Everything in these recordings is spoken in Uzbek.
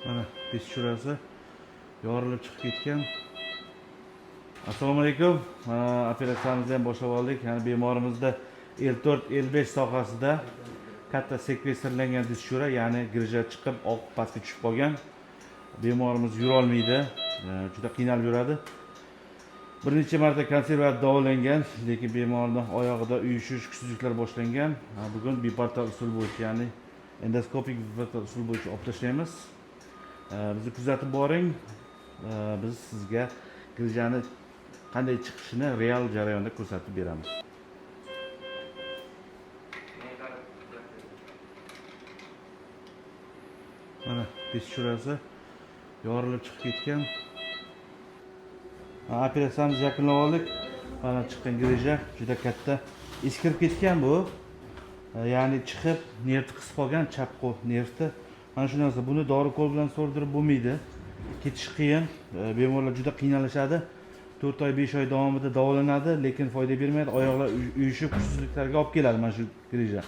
Mana peshchurasi yorilib chiqib ketgan. Assalomu alaykum. Operatsiyamizni ham boshlab oldik. Ya'ni bemorimizda L4 L5 sohasida katta sekvestrlangan peshchura, ya'ni girja chiqib oq pastga tushib qolgan. Bemorimiz yura olmaydi, juda qiynalib yuradi. Bir necha marta konservativ davolangan, lekin bemorning oyog'ida uyushish, kuchsizliklar boshlangan. Bugun bipartal usul bo'yicha, ya'ni endoskopik bipartal usul bo'yicha olib tashlaymiz. Bizni kuzatib boring. Biz sizga girjani qanday chiqishini real jarayonda ko'rsatib beramiz. Mana peshchurasi yorilib chiqib ketgan. Operatsiyamizni yakunlab oldik. Mana chiqqan girja juda katta eskirib ketgan bu. Ya'ni chiqib nervni qisib qolgan, chap qo'l nervni. Mana shu narsa, buni dori-ko'l bilan so'rdirib bo'lmaydi. Ketish qiyin. Bemorlar juda qiynalishadi. 4 oy 5 oy davomida davolanadi, lekin foyda bermaydi. Oyoqlar uyushib kuchsizliklarga olib keladi mana shu girja.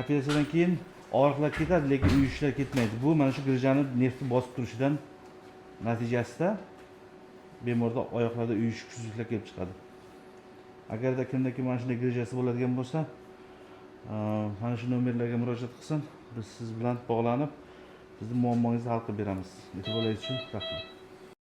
Operatsiyadan keyin og'riqlar ketadi, lekin uyushishlar ketmaydi. Bu mana shu girjani nervni bosib turishidan natijasida bemorda oyoqlarda uyush kuchsizliklar kelib chiqadi. Agarda kimda-kim mana shunday girjasi bo'ladigan bo'lsa, mana shu nomerlarga murojaat qilsin. Biz siz bilan bog'lanib, bizning muammongizni hal qilib beramiz. E'tiboringiz uchun rahmat.